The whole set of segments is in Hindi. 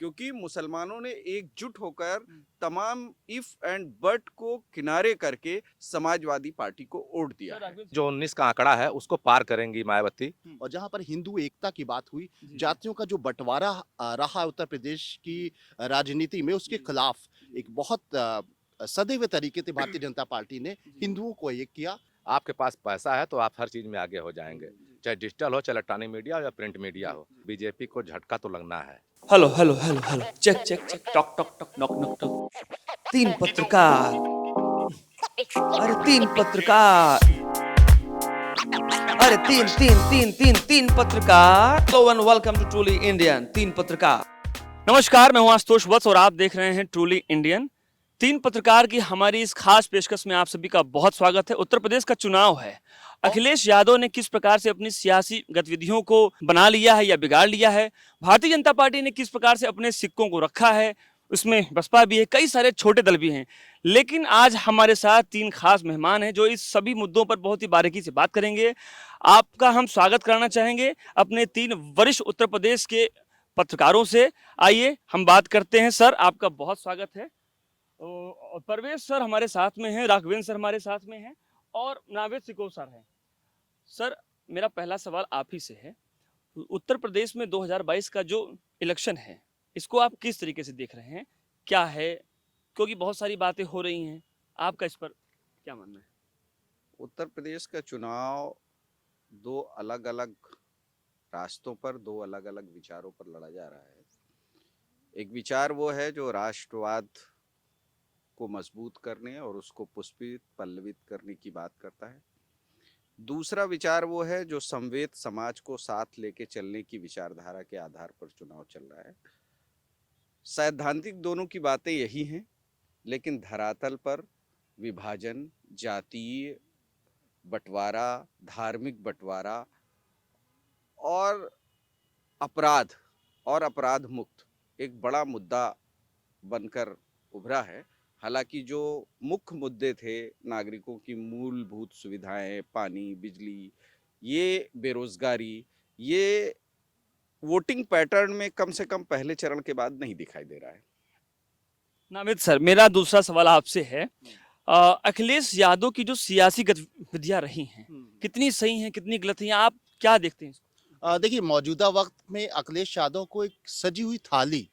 क्योंकि मुसलमानों ने एकजुट होकर तमाम इफ एंड बट को किनारे करके समाजवादी पार्टी को वोट दिया है। जो 19 का आंकड़ा है उसको पार करेंगी मायावती। और जहां पर हिंदू एकता की बात हुई, जी, जातियों का जो बंटवारा रहा है उत्तर प्रदेश की राजनीति में, उसके खिलाफ एक बहुत सदैव तरीके से भारतीय जनता पार्टी ने हिंदुओं को एक किया। आपके पास पैसा है तो आप हर चीज में आगे हो जाएंगे, चाहे डिजिटल हो, चाहे इलेक्ट्रॉनिक मीडिया हो या प्रिंट मीडिया हो। बीजेपी को झटका तो लगना है। Hello hello hello hello, check check check, talk talk talk, knock knock talk. तीन पत्रकार, अरे तीन पत्रकार, अरे तीन तीन तीन तीन तीन पत्रकार। Hello and welcome to truly Indian तीन पत्रकार। नमस्कार, मैं हूं आशुतोष वत्स और आप देख रहे हैं ट्रूली इंडियन। तीन पत्रकार की हमारी इस खास पेशकश में आप सभी का बहुत स्वागत है। उत्तर प्रदेश का चुनाव है। अखिलेश यादव ने किस प्रकार से अपनी सियासी गतिविधियों को बना लिया है या बिगाड़ लिया है, भारतीय जनता पार्टी ने किस प्रकार से अपने सिक्कों को रखा है, उसमें बसपा भी है, कई सारे छोटे दल भी हैं। लेकिन आज हमारे साथ तीन खास मेहमान हैं जो इस सभी मुद्दों पर बहुत ही बारीकी से बात करेंगे। आपका हम स्वागत करना चाहेंगे अपने तीन वरिष्ठ उत्तर प्रदेश के पत्रकारों से। आइए हम बात करते हैं। सर, आपका बहुत स्वागत है। परवेश सर हमारे साथ में हैं, राघवेंद्र सर हमारे साथ में हैं और नावेद सिकोह सर हैं। सर, मेरा पहला सवाल आप ही से है। उत्तर प्रदेश में 2022 का जो इलेक्शन है, इसको आप किस तरीके से देख रहे हैं? क्या है, क्योंकि बहुत सारी बातें हो रही हैं, आपका इस पर क्या मानना है? उत्तर प्रदेश का चुनाव दो अलग अलग रास्तों पर, दो अलग अलग विचारों पर लड़ा जा रहा है। एक विचार वो है जो राष्ट्रवाद को मजबूत करने और उसको पुष्पित पल्लवित करने की बात करता है। दूसरा विचार वो है जो संवेद समाज को साथ लेके चलने की विचारधारा के आधार पर चुनाव चल रहा है। सैद्धांतिक दोनों की बातें यही हैं, लेकिन धरातल पर विभाजन, जातीय बंटवारा, धार्मिक बंटवारा और अपराध मुक्त एक बड़ा मुद्दा बनकर उभरा है। हालांकि जो मुख्य मुद्दे थे, नागरिकों की मूलभूत सुविधाएं, पानी, बिजली, ये बेरोजगारी, ये वोटिंग पैटर्न में कम से कम पहले चरण के बाद नहीं दिखाई दे रहा है। नावेद सर, मेरा दूसरा सवाल आपसे है। अखिलेश यादव की जो सियासी गतिविधियां रही हैं, कितनी सही हैं, कितनी गलत हैं, आप क्या देखते हैं इसको? देखिए, मौजूदा वक्त में अखिलेश यादव को एक सजी हुई थाली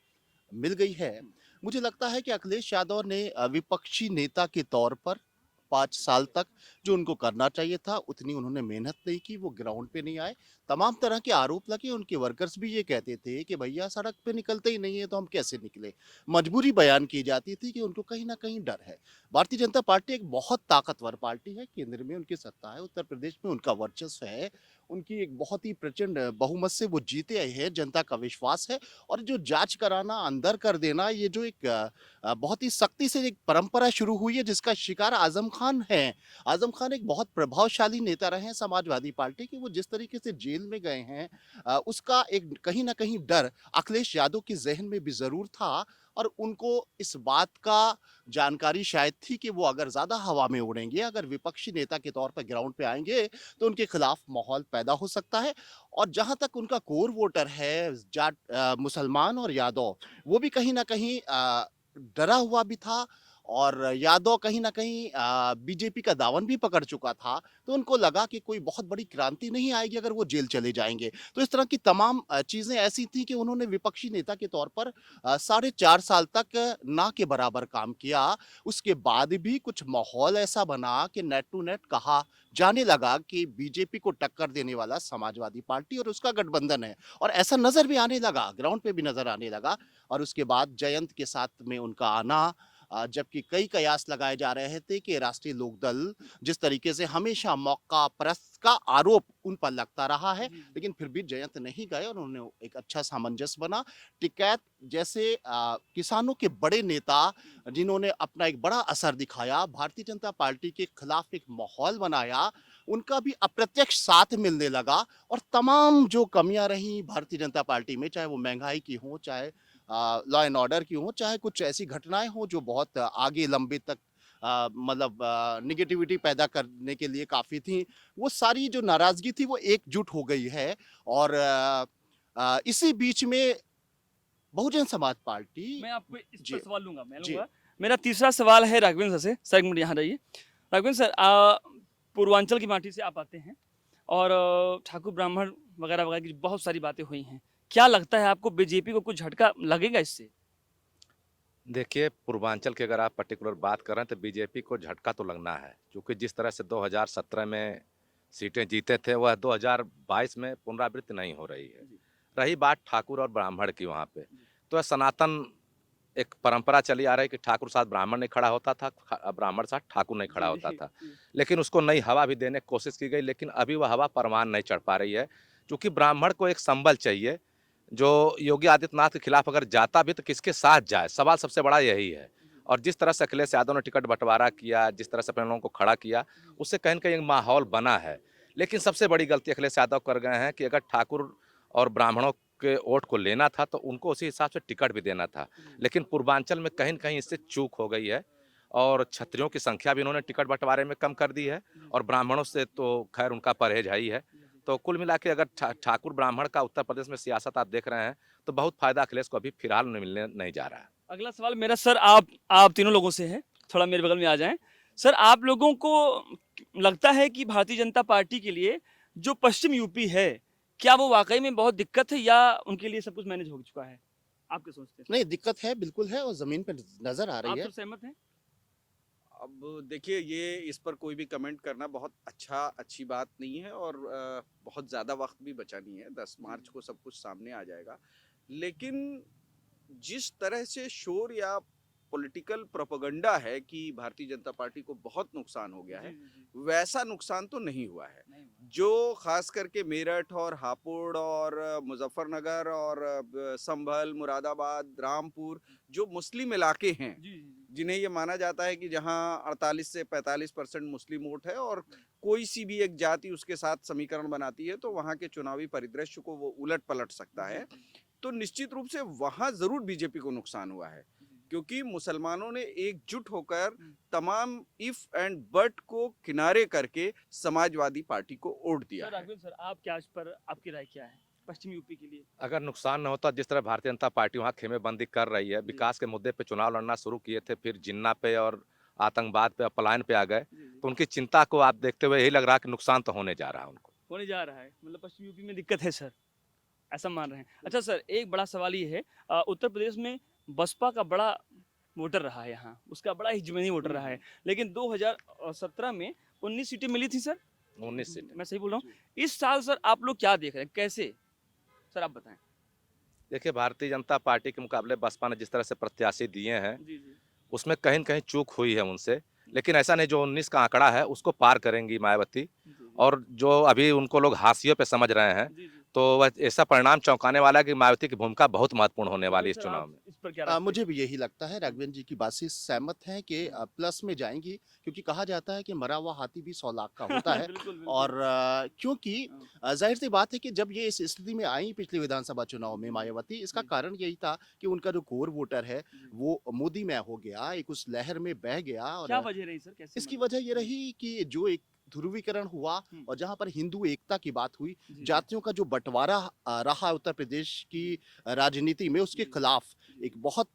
मिल गई है। मुझे लगता है कि अखिलेश यादव ने विपक्षी नेता के तौर पर 5 साल तक जो उनको करना चाहिए था, उतनी उन्होंने मेहनत नहीं की, वो ग्राउंड पे नहीं आए। तमाम तरह के आरोप लगे, उनके वर्कर्स भी ये कहते थे कि भैया सड़क पे निकलते ही नहीं है तो हम कैसे निकले। मजबूरी बयान की जाती थी कि उनको कहीं न कहीं डर है। भारतीय जनता पार्टी एक बहुत ताकतवर पार्टी है, केंद्र में उनकी सत्ता है, उत्तर प्रदेश में उनका वर्चस्व है, उनकी एक बहुत ही प्रचंड बहुमत से वो जीते आए हैं, जनता का विश्वास है। और जो जाँच कराना, अंदर कर देना, ये जो एक बहुत ही सख्ती से एक परंपरा शुरू हुई है जिसका शिकार आज़म खान हैं। आज़म खान एक बहुत प्रभावशाली नेता रहे हैं समाजवादी पार्टी के। वो जिस तरीके से जेल में गए हैं, उसका एक कहीं न कहीं डर अखिलेश यादव के ज़हन में भी ज़रूर था। और उनको इस बात का जानकारी शायद थी कि वो अगर ज़्यादा हवा में उड़ेंगे, अगर विपक्षी नेता के तौर पर ग्राउंड पे आएँगे, तो उनके खिलाफ माहौल पैदा हो सकता है। और जहाँ तक उनका कोर वोटर है, मुसलमान और यादव, वो भी कहीं न कहीं डरा हुआ भी था। और यादव कहीं न कहीं बीजेपी का दामन भी पकड़ चुका था, तो उनको लगा कि कोई बहुत बड़ी क्रांति नहीं आएगी अगर वो जेल चले जाएँगे। तो इस तरह की तमाम चीज़ें ऐसी थी कि उन्होंने विपक्षी नेता के तौर पर साढ़े 4 साल तक ना के बराबर काम किया। उसके बाद भी कुछ माहौल ऐसा बना कि नेट टू नेट कहा जाने लगा कि बीजेपी को टक्कर देने वाला समाजवादी पार्टी और उसका गठबंधन है। और ऐसा नज़र भी आने लगा, ग्राउंड पे भी नज़र आने लगा। और उसके बाद जयंत के साथ में उनका आना, जबकि कई कयास लगाए जा रहे थे कि राष्ट्रीय लोकदल जिस तरीके से हमेशा मौका परस्त का आरोप उन पर लगता रहा है, लेकिन फिर भी जयंत नहीं गए और उन्होंने एक अच्छा सामंजस्य बना। टिकैत जैसे किसानों के बड़े नेता जिन्होंने अपना एक बड़ा असर दिखाया, भारतीय जनता पार्टी के खिलाफ एक माहौल बनाया, उनका भी अप्रत्यक्ष साथ मिलने लगा। और तमाम जो कमियां रहीं भारतीय जनता पार्टी में, चाहे वो महंगाई की हो, चाहे लॉ एंड ऑर्डर की हो, चाहे कुछ ऐसी घटनाएं हो जो बहुत आगे लंबे तक मतलब निगेटिविटी पैदा करने के लिए काफ़ी थी, वो सारी जो नाराज़गी थी वो एकजुट हो गई है। और इसी बीच में बहुजन समाज पार्टी। मैं आपको इस जी। पर सवाल लूंगा, मैं जी। लूंगा। मेरा तीसरा सवाल है राघवेंद्र सर से। सर एक मिनट यहाँ रहिए। राघवेंद्र सर, पूर्वांचल की माटी से आप आते हैं और ठाकुर ब्राह्मण वगैरह वगैरह की बहुत सारी बातें हुई हैं। क्या लगता है आपको बीजेपी को कुछ झटका लगेगा इससे? देखिए, पूर्वांचल की अगर आप पर्टिकुलर बात कर रहे हैं तो बीजेपी को झटका तो लगना है, क्योंकि जिस तरह से 2017 में सीटें जीते थे वह 2022 में पुनरावृत्ति नहीं हो रही है। रही बात ठाकुर और ब्राह्मण की वहाँ पे, तो यह सनातन एक परंपरा चली आ रही है कि ठाकुर साथ ब्राह्मण नहीं खड़ा होता था, ब्राह्मण साथ ठाकुर नहीं खड़ा होता था। लेकिन उसको नई हवा भी देने की कोशिश की गई, लेकिन अभी वह हवा परवान नहीं चढ़ पा रही है, क्योंकि ब्राह्मण को एक संबल चाहिए जो योगी आदित्यनाथ के खिलाफ अगर जाता भी तो किसके साथ जाए, सवाल सबसे बड़ा यही है। और जिस तरह से अखिलेश यादव ने टिकट बंटवारा किया, जिस तरह से अपने लोगों को खड़ा किया, उससे कहीं न कहीं एक माहौल बना है। लेकिन सबसे बड़ी गलती अखिलेश यादव कर गए हैं कि अगर ठाकुर और ब्राह्मणों के वोट को लेना था तो उनको उसी हिसाब से टिकट भी देना था। लेकिन पूर्वांचल में कहीं न कहीं इससे चूक हो गई है और क्षत्रियों की संख्या भी उन्होंने टिकट बंटवारे में कम कर दी है और ब्राह्मणों से तो खैर उनका परहेज है ही है। तो कुल मिला के अगर ठाकुर ब्राह्मण का उत्तर प्रदेश में सियासत आप देख रहे हैं, तो बहुत फ़ायदा अखिलेश को अभी फिलहाल में मिलने नहीं जा रहा है। अगला सवाल मेरा सर आप तीनों लोगों से है, थोड़ा मेरे बगल में आ जाएं। सर, आप लोगों को लगता है कि भारतीय जनता पार्टी के लिए जो पश्चिम यूपी है, क्या वो वाकई में बहुत दिक्कत है या उनके लिए सब कुछ मैनेज हो चुका है? आप क्या सोचते हैं? नहीं, दिक्कत है, बिल्कुल है और ज़मीन पे नज़र आ रही आप है। तो सहमत हैं? अब देखिए, ये इस पर कोई भी कमेंट करना बहुत अच्छी बात नहीं है और बहुत ज़्यादा वक्त भी बचा नहीं है। 10 मार्च को सब कुछ सामने आ जाएगा। लेकिन जिस तरह से शोर या पॉलिटिकल प्रोपेगेंडा है कि भारतीय जनता पार्टी को बहुत नुकसान हो गया है, वैसा नुकसान तो नहीं हुआ है। जो खास करके मेरठ और हापुड़ और मुजफ्फरनगर और संभल, मुरादाबाद, रामपुर, जो मुस्लिम इलाके हैं, जिन्हें ये माना जाता है कि जहां 48 से 45% मुस्लिम वोट है और कोई सी भी एक जाति उसके साथ समीकरण बनाती है, तो वहां के चुनावी परिदृश्य को वो उलट पलट सकता है। तो निश्चित रूप से वहां जरूर बीजेपी को नुकसान हुआ है, क्योंकि मुसलमानों ने एकजुट होकर तमाम इफ एंड बट को किनारे करके समाजवादी पार्टी को वोट दिया है। राघवेंद्र सर, आप क्या इस पर, आपकी राय क्या है पश्चिम यूपी के लिए? अगर नुकसान न होता, जिस तरह भारतीय जनता पार्टी वहाँ खेमेबंदी कर रही है, विकास के मुद्दे पे चुनाव लड़ना शुरू किए थे, फिर जिन्ना पे और आतंकवाद पे और पलायन पे आ गए, तो उनकी चिंता को आप देखते हुए यही लग रहा है कि नुकसान तो होने जा रहा है उनको। होने जा रहा है, मतलब पश्चिम यूपी में दिक्कत है सर, ऐसा मान रहे हैं? अच्छा सर, एक बड़ा सवाल ये है, उत्तर प्रदेश में बसपा का बड़ा वोटर रहा है, यहाँ उसका बड़ा ही ज़मीनी वोटर रहा है, लेकिन 2017 में 19 सीटें मिली थी सर, 19 सीटें। मैं सही बोल रहा हूँ? इस साल सर आप लोग क्या देख रहे हैं, कैसे सर आप बताएं? देखिए, भारतीय जनता पार्टी के मुकाबले बसपा ने जिस तरह से प्रत्याशी दिए हैं, जी जी उसमें कहीं न कहीं चूक हुई है उनसे। लेकिन ऐसा नहीं, जो 19 का आंकड़ा है उसको पार करेंगी मायावती, और जो अभी उनको लोग हाशिए पे समझ रहे हैं, जी जी। तो वह ऐसा परिणाम चौंकाने वाला है कि मायावती की भूमिका बहुत महत्वपूर्ण होने वाली है इस सर, चुनाव आप में। इस पर क्या राय मुझे भी यही लगता है, राघवेंद्र जी की बात से सहमत हैं कि प्लस में जाएंगी, क्योंकि कहा जाता है कि मरा हुआ हाथी भी 100 लाख का होता है। बिल्कुल, बिल्कुल। और क्योंकि जाहिर सी बात है कि जब ये इस स्थिति में आई पिछले विधानसभा चुनाव में मायावती, इसका कारण यही था कि उनका जो कोर वोटर है वो मोदी में हो गया, एक उस लहर में बह गया। क्या और वजह रही सर, कैसे इसकी मतलब? वजह ये रही कि जो एक ध्रुवीकरण हुआ और जहां पर हिंदू एकता की बात हुई, जी, जातियों का जो बंटवारा रहा उत्तर प्रदेश की राजनीति में, उसके खिलाफ एक बहुत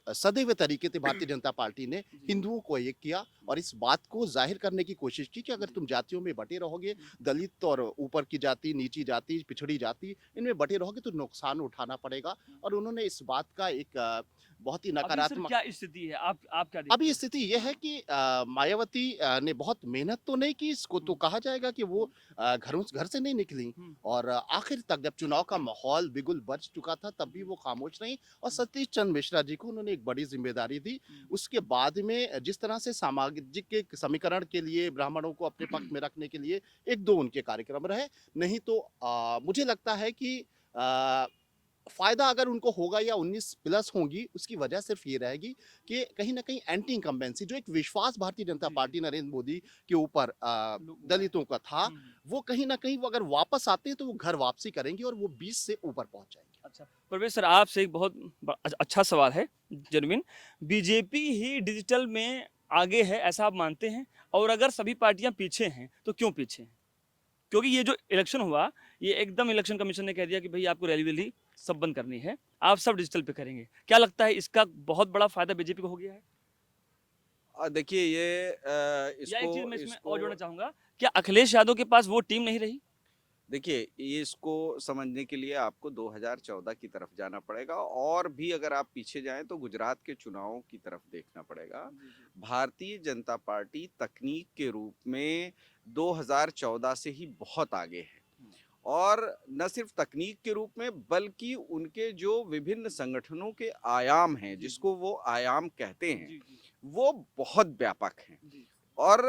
सदैव तरीके से भारतीय जनता पार्टी ने हिंदुओं को एक किया और इस बात को जाहिर करने की कोशिश की कि अगर तुम जातियों में बटे रहोगे, दलित और ऊपर की जाति, नीची जाति, पिछड़ी जाति, इनमें बटे रहोगे तो नुकसान उठाना पड़ेगा। और उन्होंने इस बात का एक बहुत ही अभी सर नकारात्मक। क्या स्थिति है, आप क्या देखते अभी हैं? स्थिति यह है कि मायावती ने बहुत मेहनत तो नहीं की, इसको तो कहा जाएगा कि वो घर से नहीं निकली और आखिर तक जब चुनाव का माहौल बिगुल बज चुका था तब भी वो खामोश रही और सतीश चंद्र मिश्रा जी को उन्होंने एक बड़ी जिम्मेदारी दी। उसके बाद में जिस तरह से सामाजिक के समीकरण के लिए ब्राह्मणों को अपने पक्ष में रखने के लिए एक दो उनके कार्यक्रम रहे, नहीं तो मुझे लगता है कि फायदा अगर उनको होगा या 19 प्लस होंगी, उसकी वजह सिर्फ ये रहेगी कि कहीं ना कहीं एंटी इंकम्बेंसी, जो एक विश्वास भारतीय जनता पार्टी नरेंद्र मोदी के ऊपर दलितों का था, वो कहीं ना कहीं वो अगर वापस आते हैं तो वो घर वापसी करेंगे और वो 20 से ऊपर पहुंच जाएंगे। अच्छा परवेश सर, आपसे एक बहुत अच्छा सवाल है जर्विन, बीजेपी ही डिजिटल में आगे है ऐसा आप मानते हैं? और अगर सभी पार्टियां पीछे हैं तो क्यों पीछे हैं? क्योंकि ये जो इलेक्शन हुआ, ये एकदम इलेक्शन कमीशन ने कह दिया कि भाई आपको रैली वैली सब बंद करनी है, आप सब डिजिटल पे करेंगे। क्या लगता है इसका बहुत बड़ा फायदा बीजेपी को हो गया है? देखिए ये या एक चीज मैं इसमें इसको और जोड़ना चाहूंगा, क्या अखिलेश यादव के पास वो टीम नहीं रही? देखिए ये इसको समझने के लिए आपको 2014 की तरफ जाना पड़ेगा, और भी अगर आप पीछे जाएं तो गुजरात के चुनावों की तरफ देखना पड़ेगा। भारतीय जनता पार्टी तकनीक के रूप में 2014 से ही बहुत आगे है, और न सिर्फ तकनीक के रूप में बल्कि उनके जो विभिन्न संगठनों के आयाम हैं, जिसको वो आयाम कहते हैं, वो बहुत व्यापक हैं। और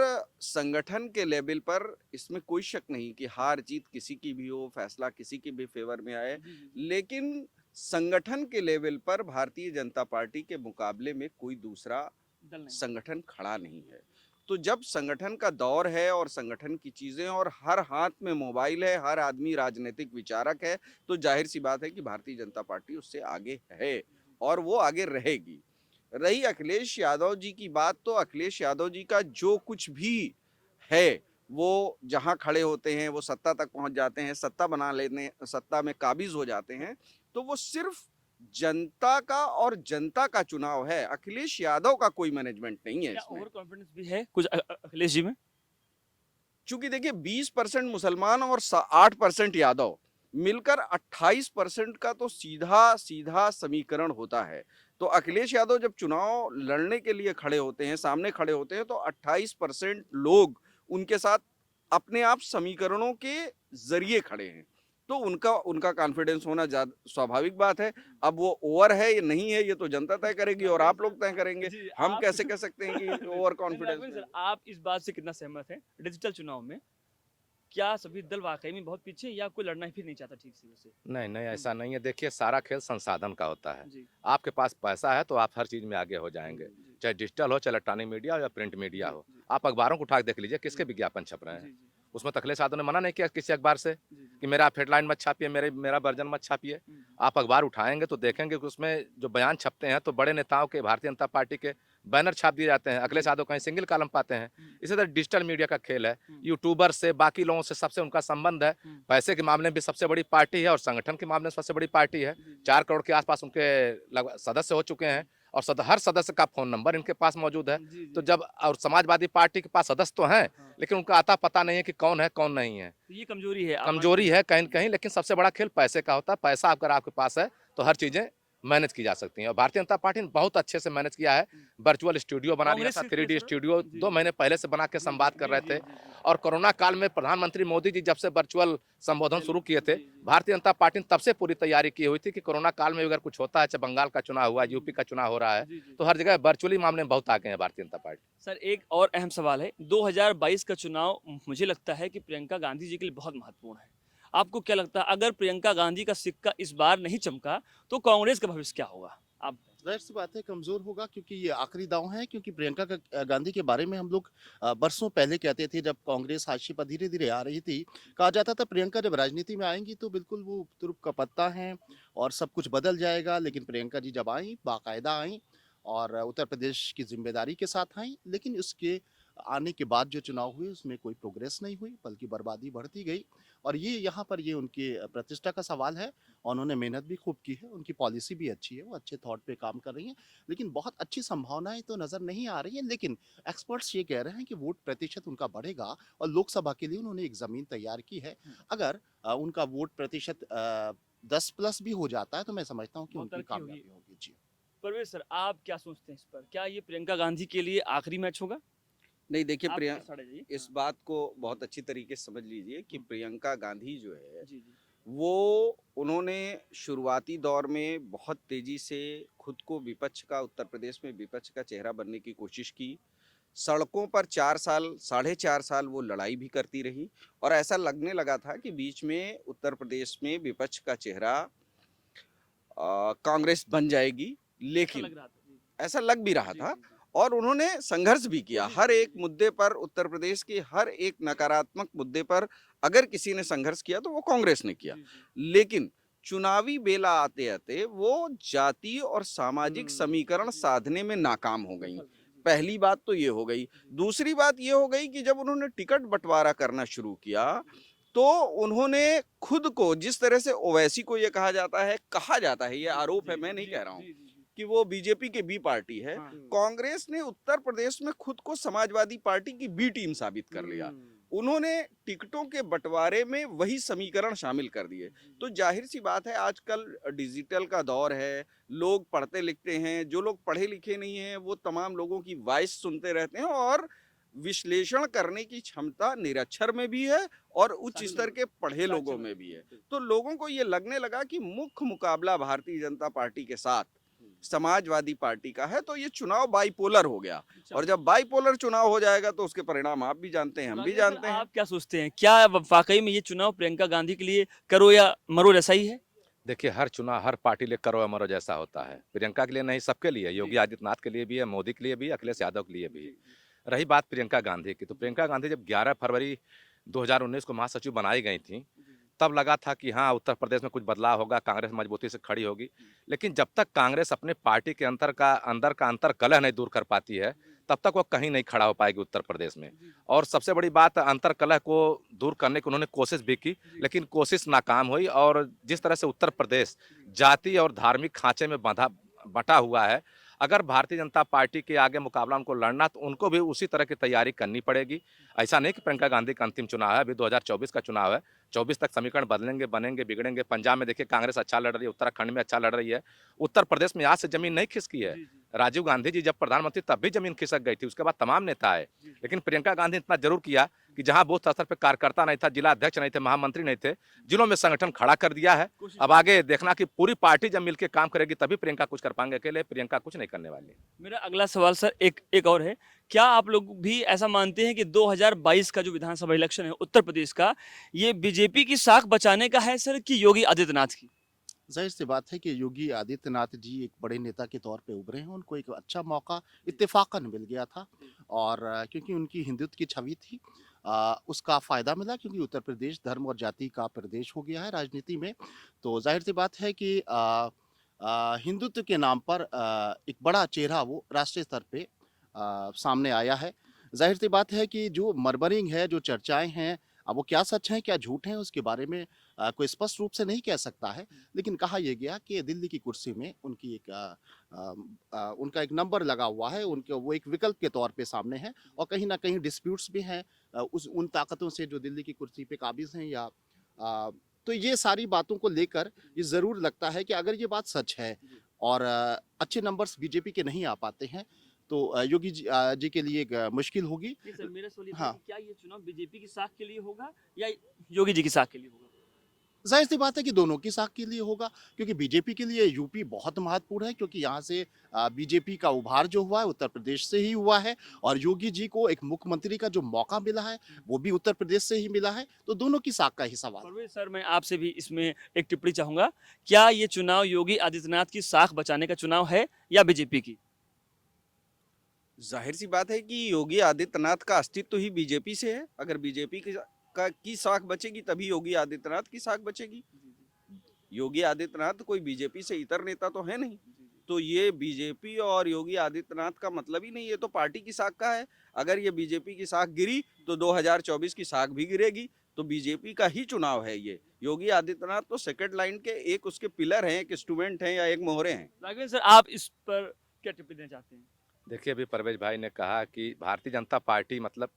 संगठन के लेवल पर इसमें कोई शक नहीं कि हार जीत किसी की भी हो, फैसला किसी के भी फेवर में आए, लेकिन संगठन के लेवल पर भारतीय जनता पार्टी के मुकाबले में कोई दूसरा संगठन खड़ा नहीं है। तो जब संगठन का दौर है और संगठन की चीजें और हर हाथ में मोबाइल है, हर आदमी राजनीतिक विचारक है, तो जाहिर सी बात है कि भारतीय जनता पार्टी उससे आगे है और वो आगे रहेगी। रही अखिलेश यादव जी की बात, तो अखिलेश यादव जी का जो कुछ भी है वो जहां खड़े होते हैं वो सत्ता तक पहुंच जाते हैं, सत्ता बना लेने, सत्ता में काबिज हो जाते हैं, तो वो सिर्फ जनता का और जनता का चुनाव है। अखिलेश यादव का कोई मैनेजमेंट नहीं है क्या इसमें। ओवर कॉन्फिडेंस भी है कुछ अखिलेश जी में? चूंकि देखिए 20% मुसलमान और 8% यादव मिलकर 28% का तो सीधा सीधा समीकरण होता है। तो अखिलेश यादव जब चुनाव लड़ने के लिए खड़े होते हैं, सामने खड़े होते हैं, तो 28% लोग उनके साथ अपने आप समीकरणों के जरिए खड़े हैं, तो उनका उनका कॉन्फिडेंस होना ज्यादा स्वाभाविक बात है। अब वो ओवर है या नहीं है, ये तो जनता तय करेगी और आप लोग तय करेंगे। जी, हम आप कैसे कह सकते हैं कि ओवर कॉन्फिडेंस राघवेंद्र में। सर, आप इस बात से कितना सहमत हैं? डिजिटल चुनाव में क्या सभी दल वाकई में बहुत पीछे हैं या कोई लड़ना ही फिर नहीं चाहता ठीक से वैसे? नहीं नहीं, ऐसा नहीं है। देखिए, सारा खेल संसाधन का होता है। जी, आपके पास पैसा है तो आप हर चीज़ में आगे हो जाएंगे, जी, चाहे डिजिटल हो, चाहे इलेक्ट्रॉनिक मीडिया हो या प्रिंट मीडिया जी, हो। जी, आप अखबारों को उठा के देख लीजिए, किसके विज्ञापन छप रहे जी, हैं। जी, उसमें तो अखिलेश यादव ने मना नहीं किया किसी अखबार से जी, जी, कि मेरा आप हेडलाइन मत छापिए, मेरा वर्जन मत छापिए। आप अखबार उठाएंगे तो देखेंगे कि उसमें जो बयान छपते हैं तो बड़े नेताओं के, भारतीय जनता पार्टी के बैनर छाप दिए जाते हैं। अखिलेश यादव कहीं सिंगल कॉलम पाते हैं। इसी तरह डिजिटल मीडिया का खेल है। यूट्यूबर से, बाकी लोगों से सबसे उनका संबंध है। पैसे के मामले में भी सबसे बड़ी पार्टी है और संगठन के मामले में सबसे बड़ी पार्टी है। 4 करोड़ के आसपास उनके लगभग सदस्य हो चुके हैं और हर सदस्य का फ़ोन नंबर इनके पास मौजूद है। जी, जी। तो जब और समाजवादी पार्टी के पास सदस्य तो हैं, लेकिन उनका आता पता नहीं है कि कौन है, कौन नहीं है। तो ये कमजोरी है आप कमजोरी है कहीं न कहीं, लेकिन सबसे बड़ा खेल पैसे का होता है। पैसा अगर आपके पास है, तो हर चीज़ें मैनेज की जा सकती हैं और भारतीय जनता पार्टी ने बहुत अच्छे से मैनेज किया है। वर्चुअल स्टूडियो बना दिया कांग्रेस था, की 3D तरह सर? स्टूडियो जी, 2 महीने पहले से बना के संवाद कर जी, रहे जी, थे। जी, जी। और कोरोना काल में प्रधानमंत्री मोदी जी जब से वर्चुअल संबोधन शुरू किए थे, जी, जी। भारतीय जनता पार्टी ने तब से पूरी तैयारी की हुई थी कि कोरोना काल में अगर कुछ होता है, चाहे बंगाल का चुनाव हुआ, यूपी का चुनाव हो रहा है, जी, जी। तो हर जगह वर्चुअली मामले में बहुत आगे है भारतीय जनता पार्टी। सर, एक और अहम सवाल है। 2022 का चुनाव मुझे लगता है कि प्रियंका गांधी जी के लिए बहुत महत्वपूर्ण है। आपको क्या लगता है अगर प्रियंका गांधी का सिक्का इस बार नहीं चमका तो कांग्रेस का भविष्य क्या होगा? आप जाहिर सी बात है कमजोर होगा क्योंकि ये आखिरी दांव है क्योंकि गांधी के बारे में हम लोग बरसों पहले कहते थे जब कांग्रेस हाशिए पर धीरे धीरे आ रही थी। कहा जाता था प्रियंका जब राजनीति में आएंगी तो बिल्कुल वो तुरुप का पत्ता है और सब कुछ बदल जाएगा। लेकिन प्रियंका जी जब आई बाकायदा आई और उत्तर प्रदेश की जिम्मेदारी के साथ आई, लेकिन उसके आने के बाद जो चुनाव हुए उसमें कोई प्रोग्रेस नहीं हुई बल्कि बर्बादी बढ़ती गई। और ये यहाँ पर ये उनके प्रतिष्ठा का सवाल है और उन्होंने मेहनत भी खूब की है, उनकी पॉलिसी भी अच्छी है, वो अच्छे थॉट पे काम कर रही हैं, लेकिन बहुत अच्छी संभावनाएं तो नज़र नहीं आ रही हैं। लेकिन एक्सपर्ट्स ये कह रहे हैं कि वोट प्रतिशत उनका बढ़ेगा और लोकसभा के लिए उन्होंने एक ज़मीन तैयार की है। अगर उनका वोट प्रतिशत 10+ भी हो जाता है तो मैं समझता हूँ कि बहुत उनकी तरक्की होगी। कामयाबी होगी। जी। परवेज सर, आप क्या सोचते हैं इस पर? क्या ये प्रियंका गांधी के लिए आखिरी मैच होगा? नहीं देखिए, आप प्रिया इस साइड आ जाइए। इस बात को बहुत अच्छी तरीके से समझ लीजिए कि प्रियंका गांधी जो है, जी, जी। वो उन्होंने शुरुआती दौर में बहुत तेजी से खुद को विपक्ष का, उत्तर प्रदेश में विपक्ष का चेहरा बनने की कोशिश की। सड़कों पर 4 साल, 4.5 साल वो लड़ाई भी करती रही और ऐसा लगने लगा था कि बीच में उत्तर प्रदेश में विपक्ष का चेहरा कांग्रेस बन जाएगी, ऐसा लेकिन लग रहा था। जी, ऐसा लग भी रहा जी, था। जी, जी। और उन्होंने संघर्ष भी किया कोशिश हर की, एक जी। मुद्दे पर, उत्तर प्रदेश के हर एक नकारात्मक मुद्दे पर अगर किसी ने संघर्ष किया तो वो कांग्रेस ने किया। जी, जी। लेकिन चुनावी बेला आते आते वो जातीय और सामाजिक समीकरण जी, साधने में नाकाम हो गई। विफल रही, जी। पहली बात तो ये हो गई। जी। दूसरी बात ये हो गई कि जब उन्होंने टिकट बंटवारा करना शुरू किया तो उन्होंने खुद को जिस तरह से ओवैसी को ये कहा जाता है, ये आरोप है, मैं नहीं कह रहा हूँ कि वो बीजेपी के बी पार्टी है। कांग्रेस ने उत्तर प्रदेश में खुद को समाजवादी पार्टी की बी टीम साबित कर लिया। उन्होंने टिकटों के बंटवारे में वही समीकरण शामिल कर दिए। तो जाहिर सी बात है, आजकल डिजिटल का दौर है, लोग पढ़ते लिखते हैं, जो लोग पढ़े लिखे नहीं हैं वो तमाम लोगों की वॉइस सुनते रहते हैं और विश्लेषण करने की क्षमता निरक्षर में भी है और उच्च स्तर के पढ़े लोगों में भी है। तो लोगों को ये लगने लगा कि मुख्य मुकाबला भारतीय जनता पार्टी के साथ समाजवादी पार्टी का है, तो ये चुनाव बाइपोलर हो गया। और जब बाइपोलर चुनाव हो जाएगा तो उसके परिणाम आप भी जानते हैं, हम भी जानते हैं। आप क्या सोचते हैं, क्या वाकई में ये चुनाव प्रियंका गांधी के लिए करो या मरो जैसा ही है? देखिए, हर चुनाव हर पार्टी लिए करो या मरो जैसा होता है। प्रियंका के लिए नहीं, सबके लिए, योगी आदित्यनाथ के लिए भी है, मोदी के लिए भी, अखिलेश यादव के लिए भी। रही बात प्रियंका गांधी की, तो प्रियंका गांधी जब 11 फरवरी 2019 को महासचिव बनाई गई थी, तब लगा था कि हाँ, उत्तर प्रदेश में कुछ बदलाव होगा, कांग्रेस मजबूती से खड़ी होगी। लेकिन जब तक कांग्रेस अपने पार्टी के अंदर का अंतर कलह नहीं दूर कर पाती है, तब तक वो कहीं नहीं खड़ा हो पाएगी उत्तर प्रदेश में। और सबसे बड़ी बात, अंतर कलह को दूर करने की उन्होंने कोशिश भी की, लेकिन कोशिश नाकाम हुई। और जिस तरह से उत्तर प्रदेश जाति और धार्मिक खांचे में बटा हुआ है, अगर भारतीय जनता पार्टी के आगे मुकाबला उनको लड़ना, तो उनको भी उसी तरह की तैयारी करनी पड़ेगी। ऐसा नहीं कि प्रियंका गांधी का अंतिम चुनाव है, अभी 2024 का चुनाव है। 24 तक समीकरण बदलेंगे, बनेंगे, बिगड़ेंगे। पंजाब में देखिए कांग्रेस अच्छा लड़ रही है, उत्तराखंड में अच्छा लड़ रही है। उत्तर प्रदेश में आज से जमीन नहीं खिसकी है। राजीव गांधी जी जब प्रधानमंत्री तब भी जमीन खिसक गई थी, उसके बाद तमाम नेता आए। लेकिन प्रियंका गांधी इतना जरूर किया कि जहां बूथ स्तर पर कार्यकर्ता नहीं था, जिला अध्यक्ष नहीं थे, महामंत्री नहीं थे, जिलों में संगठन खड़ा कर दिया है। अब आगे देखना कि पूरी पार्टी जब मिलकर काम करेगी तभी प्रियंका कुछ कर पाएंगे, अकेले प्रियंका कुछ नहीं करने वाली। मेरा अगला सवाल सर एक और है, क्या आप लोग भी ऐसा मानते हैं कि 2022 का जो विधानसभा इलेक्शन है उत्तर प्रदेश का, ये बीजेपी की साख बचाने का है सर कि योगी आदित्यनाथ की? जाहिर सी बात है कि योगी आदित्यनाथ जी एक बड़े नेता के तौर पे उभरे हैं, उनको एक अच्छा मौका इत्तेफाकन मिल गया था। और क्योंकि उनकी हिंदुत्व की छवि थी, उसका फ़ायदा मिला, क्योंकि उत्तर प्रदेश धर्म और जाति का प्रदेश हो गया है राजनीति में। तो जाहिर सी बात है कि हिंदुत्व के नाम पर एक बड़ा चेहरा वो राष्ट्रीय स्तर पे सामने आया है। जाहिर सी बात है कि जो मरमरिंग है, जो चर्चाएं हैं, अब वो क्या सच हैं क्या झूठ हैं, उसके बारे में कोई स्पष्ट रूप से नहीं कह सकता है। लेकिन कहा यह गया कि दिल्ली की कुर्सी में उनकी उनका एक नंबर लगा हुआ है, उनके वो एक विकल्प के तौर पे सामने है। और कहीं ना कहीं डिस्प्यूट्स भी हैं उन ताकतों से जो दिल्ली की कुर्सी पे काबिज हैं, या तो ये सारी बातों को लेकर ये ज़रूर लगता है कि अगर ये बात सच है और अच्छे नंबर्स बीजेपी के नहीं आ पाते हैं, तो योगी जी के लिए एक मुश्किल होगी। नहीं सर, मेरा सवाल ये था हाँ। कि क्या ये चुनाव बीजेपी की साख के लिए होगा या योगी जी की साख के लिए होगा? जाहिर सी बात है कि दोनों की साख के लिए होगा, क्योंकि बीजेपी के लिए यूपी बहुत महत्वपूर्ण है, क्योंकि यहाँ से बीजेपी का उभार जो हुआ है उत्तर प्रदेश से ही हुआ है। और योगी जी को एक मुख्यमंत्री का जो मौका मिला है वो भी उत्तर प्रदेश से ही मिला है। तो दोनों की साख का ही सवाल है। परवेज सर, मैं आपसे भी इसमें एक टिप्पणी चाहूंगा, क्या ये चुनाव योगी आदित्यनाथ की साख बचाने का चुनाव है या बीजेपी की? जाहिर सी बात है कि योगी आदित्यनाथ का अस्तित्व ही बीजेपी से है। अगर बीजेपी की साख बचेगी तभी योगी आदित्यनाथ की साख बचेगी। योगी आदित्यनाथ कोई बीजेपी से इतर नेता तो है नहीं। तो ये बीजेपी और योगी आदित्यनाथ का मतलब ही नहीं, ये तो पार्टी की साख का है। अगर ये बीजेपी की साख गिरी तो 2024 की साख भी गिरेगी। तो बीजेपी का ही चुनाव है ये। योगी आदित्यनाथ तो सेकंड लाइन के एक उसके पिलर हैं, एक इंस्ट्रूमेंट हैं या एक मोहरे हैं। राघवेंद्र सर, आप इस पर क्या टिप्पणी देना चाहते हैं? देखिए, अभी परवेज भाई ने कहा कि भारतीय जनता पार्टी मतलब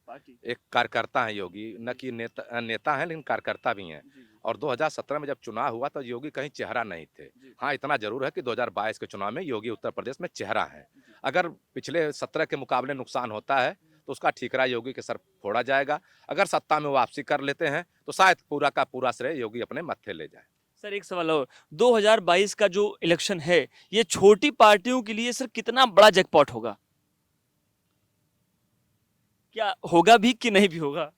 पार्टी एक कार्यकर्ता है योगी, न कि नेता हैं, लेकिन कार्यकर्ता भी हैं। और 2017 में जब चुनाव हुआ तो योगी कहीं चेहरा नहीं थे। हाँ, इतना जरूर है कि 2022 के चुनाव में योगी उत्तर प्रदेश में चेहरा है। अगर पिछले 17 के मुकाबले नुकसान होता है तो उसका ठीकरा योगी के सर फोड़ा जाएगा। अगर सत्ता में वापसी कर लेते हैं तो शायद पूरा का पूरा श्रेय योगी अपने मत्थे ले जाए। सर, एक सवाल और, 2022 का जो इलेक्शन है ये छोटी पार्टियों के लिए सर कितना बड़ा जैकपॉट होगा? क्या होगा भी कि नहीं भी होगा?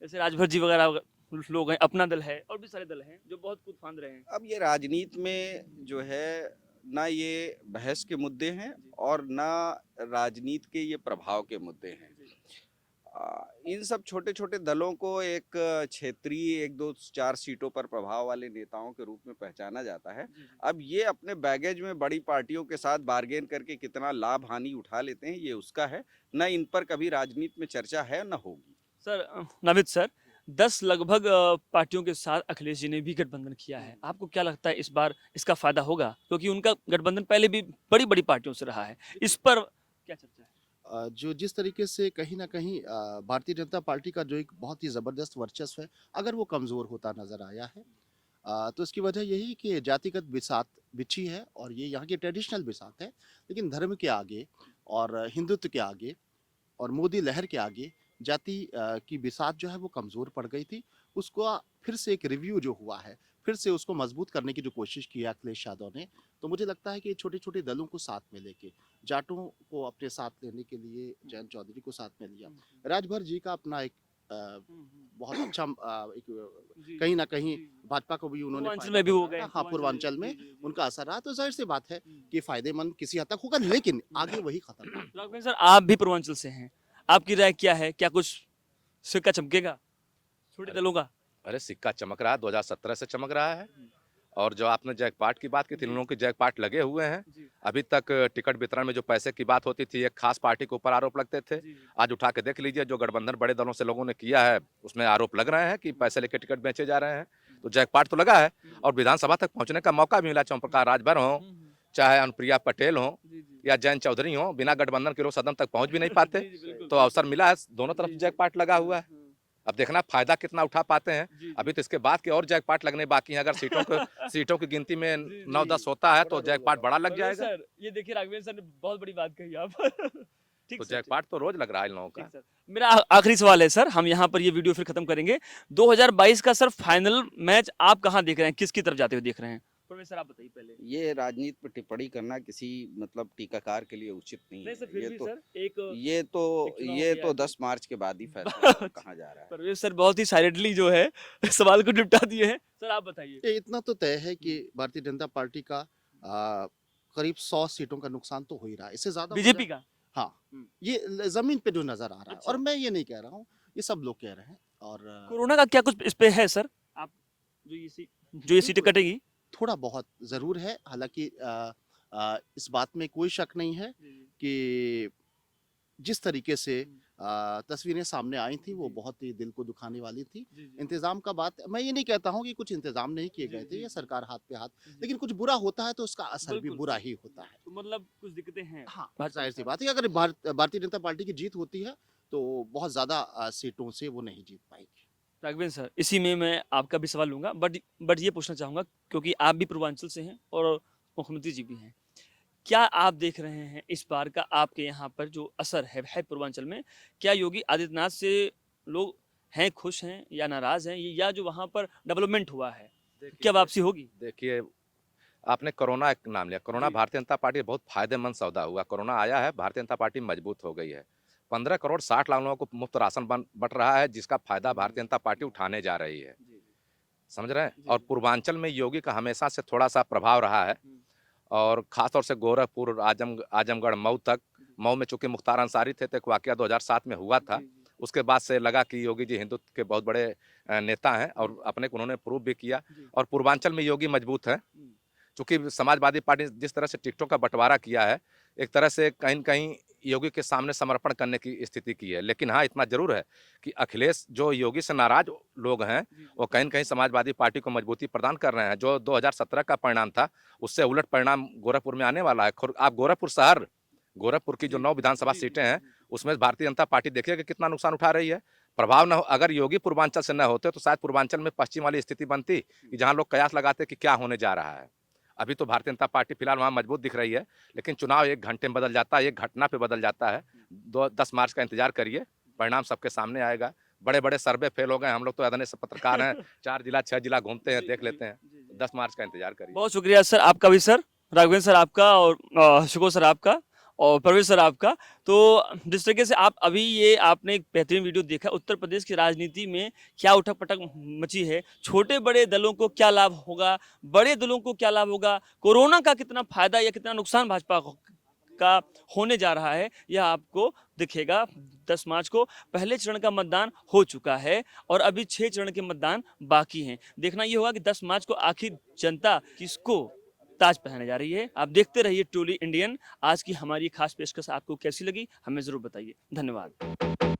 जैसे राजभर जी वगैरह लोग हैं, अपना दल है और भी सारे दल हैं जो बहुत कूद फांद रहे हैं। अब ये राजनीति में जो है ना, ये बहस के मुद्दे हैं और ना राजनीति के ये प्रभाव के मुद्दे हैं। इन सब छोटे छोटे दलों को एक क्षेत्रीय 1-2-4 सीटों पर प्रभाव वाले नेताओं के रूप में पहचाना जाता है। अब ये अपने बैगेज में बड़ी पार्टियों के साथ बार्गेन करके कितना लाभ हानि उठा लेते हैं, ये उसका है। न इन पर कभी राजनीति में चर्चा है न होगी। सर, नाविद सर, 10 लगभग पार्टियों के साथ अखिलेश जी ने भी गठबंधन किया है। आपको क्या लगता है इस बार इसका फायदा होगा? क्योंकि उनका गठबंधन पहले भी बड़ी-बड़ी पार्टियों से रहा है। इस पर क्या चर्चा है? जो जिस तरीके से कहीं न कहीं भारतीय जनता पार्टी का जो एक बहुत ही ज़बरदस्त वर्चस्व है, अगर वो कमज़ोर होता नज़र आया है तो इसकी वजह यही है कि जातिगत बिसात बिछी है और ये यहाँ की ट्रेडिशनल बिसात है। लेकिन धर्म के आगे और हिंदुत्व के आगे और मोदी लहर के आगे जाति की बिसात जो है वो कमज़ोर पड़ गई थी। उसको फिर से एक रिव्यू जो हुआ है, फिर से उसको मजबूत करने की जो कोशिश की है अखिलेश यादव ने, तो मुझे लगता है कि छोटे-छोटे दलों को साथ में लेके, जाटों को अपने साथ लेने के लिए जयंत चौधरी को साथ में लिया। राजभर जी का अपना एक बहुत अच्छा कहीं न कहीं भाजपा को भी उन्होंने पूर्वांचल फ़ायदा में भी हो पहुँचाया। गए। हाँ, पूर्वांचल में उनका असर रहा, तो ज़ाहिर-सी बात है कि फ़ायदेमंद किसी हद तक होगा, लेकिन आगे वही खतरनाक। राघवेंद्र सर, आप भी पूर्वांचल से हैं। आपकी राय क्या है? क्या कुछ सिक्का चमकेगा छोटे दलों का? अरे सिक्का चमक रहा है, 2017 से चमक रहा है। और जो आपने जैकपॉट की बात की थी, इन लोगों के जैकपॉट लगे हुए हैं। अभी तक टिकट वितरण में जो पैसे की बात होती थी, एक खास पार्टी के ऊपर आरोप लगते थे। आज उठा के देख लीजिए, जो गठबंधन बड़े दलों से लोगों ने किया है, उसमें आरोप लग रहे हैं कि पैसे लेके टिकट बेचे जा रहे हैं। तो जैकपॉट तो लगा है और विधानसभा तक पहुंचने का मौका भी मिला। चौप्रकाश राजभर हो, चाहे अनुप्रिया पटेल हो या जयंत चौधरी हो, बिना गठबंधन के लोग सदन तक पहुंच भी नहीं पाते। तो अवसर मिला है, दोनों तरफ जैकपॉट लगा हुआ है। अब देखना फायदा कितना उठा पाते हैं। अभी तो इसके बाद के और जैकपॉट लगने बाकी हैं। अगर सीटों की गिनती में 9-10 होता है तो जैकपॉट बड़ा लग जाएगा। सर, ये देखिए राघवेंद्र सर ने बहुत बड़ी बात कही आप। ठीक तो सर, जैकपॉट तो रोज लग रहा है इन लोगों का। ठीक सर। मेरा आखिरी सवाल है सर, हम यहाँ पर ये वीडियो फिर खत्म करेंगे। 2022 का सर फाइनल मैच आप कहाँ देख रहे हैं? किसकी तरफ जाते हुए देख रहे हैं? प्रोफेसर आप बताइए पहले। ये राजनीति पर टिप्पणी करना किसी मतलब टीकाकार के लिए उचित नहीं नहीं है। सर, फिर ये भी तो सर एक ये तो एक चुनाव ये हो गया तो है। 10 मार्च के बाद ही फैसला होगा कहाँ जा रहा है। परवेज सर बहुत ही साइलेंटली जो है सवाल को निपटा दिए हैं। सर आप बताइए। ये इतना तो तय है कि भारतीय जनता पार्टी का करीब 100 सीटों का नुकसान तो हो ही रहा है। इससे ज़्यादा हो बीजेपी जाए- का? हाँ, हम्म। ये ज़मीन पे जो नज़र आ रहा है अच्छा। और मैं ये नहीं कह रहा हूँ, ये सब लोग कह रहे हैं और कोरोना का क्या कुछ इस पे है सर? आप जो ये सीटें कटेगी? थोड़ा बहुत ज़रूर है। हालाँकि इस बात में कोई शक नहीं है कि जिस तरीके से तस्वीरें सामने आई थी वो बहुत ही दिल को दुखाने वाली थी। इंतज़ाम का बात मैं ये नहीं कहता हूँ कि कुछ इंतज़ाम नहीं किए गए थे, ये सरकार हाथ पे हाथ, लेकिन कुछ बुरा होता है तो उसका असर भी बिल्कुल। बुरा ही होता है। तो मतलब कुछ दिक्कतें हैं। हाँ, भाजपा ज़ाहिर-सी के बात है कि अगर भारतीय जनता पार्टी की जीत होती है तो बहुत ज़्यादा सीटों से वो नहीं जीत पाएगी। राघवेंद्र सर, इसी में मैं आपका भी सवाल लूंगा, बट ये पूछना चाहूंगा क्योंकि आप भी पूर्वांचल से हैं और मुख्यमंत्री जी भी हैं। क्या आप देख रहे हैं इस बार का आपके यहाँ पर जो असर है पूर्वांचल में? क्या योगी आदित्यनाथ से लोग हैं खुश हैं या नाराज हैं, या जो वहाँ पर डेवलपमेंट हुआ है क्या वापसी होगी? देखिए, आपने कोरोना एक नाम लिया। कोरोना जी। भारतीय जनता पार्टी बहुत फायदेमंद सौदा हुआ। कोरोना आया है, भारतीय जनता पार्टी मजबूत हो गई है। 15 करोड़ 60 लाख लोगों को मुफ्त राशन बंट रहा है, जिसका फायदा भारतीय जनता पार्टी उठाने जा रही है। समझ रहे हैं? और पूर्वांचल में योगी का हमेशा से थोड़ा सा प्रभाव रहा है और खासतौर से गोरखपुर, आजमगढ़, मऊ तक। मऊ में चूंकि मुख्तार अंसारी थे तो एक वाकया 2007 में हुआ था। उसके बाद से लगा कि योगी जी हिंदुत्व के बहुत बड़े नेता हैं और अपने को उन्होंने प्रूव भी किया। और पूर्वांचल में योगी मजबूत है, चूंकि समाजवादी पार्टी जिस तरह से टिकटों का बंटवारा किया है, एक तरह से कहीं न कहीं योगी के सामने समर्पण करने की स्थिति की है। लेकिन हाँ, इतना जरूर है कि अखिलेश जो योगी से नाराज लोग हैं, वो कहीं न कहीं समाजवादी पार्टी को मजबूती प्रदान कर रहे हैं। जो 2017 का परिणाम था, उससे उलट परिणाम गोरखपुर में आने वाला है। आप गोरखपुर शहर, गोरखपुर की जो 9 विधानसभा सीटें हैं, उसमें भारतीय जनता पार्टी देखिए कि कितना नुकसान उठा रही है। प्रभाव न हो, अगर योगी पूर्वांचल से न होते तो शायद पूर्वांचल में पश्चिम वाली स्थिति बनती कि जहाँ लोग कयास लगाते कि क्या होने जा रहा है। अभी तो भारतीय जनता पार्टी फिलहाल वहाँ मजबूत दिख रही है, लेकिन चुनाव 1 घंटे में बदल जाता है, 1 घटना पे बदल जाता है। 10 मार्च का इंतजार करिए, परिणाम सबके सामने आएगा। बड़े-बड़े सर्वे फेल हो गए, हम लोग तो अदने से पत्रकार हैं, 4 जिला 6 जिला घूमते हैं, देख लेते हैं। 10 मार्च का इंतजार करिए। बहुत शुक्रिया सर, आपका भी सर, राघवेंद्र सर आपका, और शुको सर आपका, और परवेज सर आपका। तो जिस तरीके से आप अभी ये आपने एक बेहतरीन वीडियो देखा, उत्तर प्रदेश की राजनीति में क्या उठक पटक मची है, छोटे बड़े दलों को क्या लाभ होगा, बड़े दलों को क्या लाभ होगा, कोरोना का कितना फायदा या कितना नुकसान भाजपा का होने जा रहा है, यह आपको दिखेगा 10 मार्च को। पहले चरण का मतदान हो चुका है और अभी 6 चरण के मतदान बाकी हैं। देखना यह होगा कि 10 मार्च को आखिर जनता किसको ताज पहनाने जा रही है। आप देखते रहिए ट्रूली इंडियन। आज की हमारी खास पेशकश आपको कैसी लगी, हमें जरूर बताइए। धन्यवाद।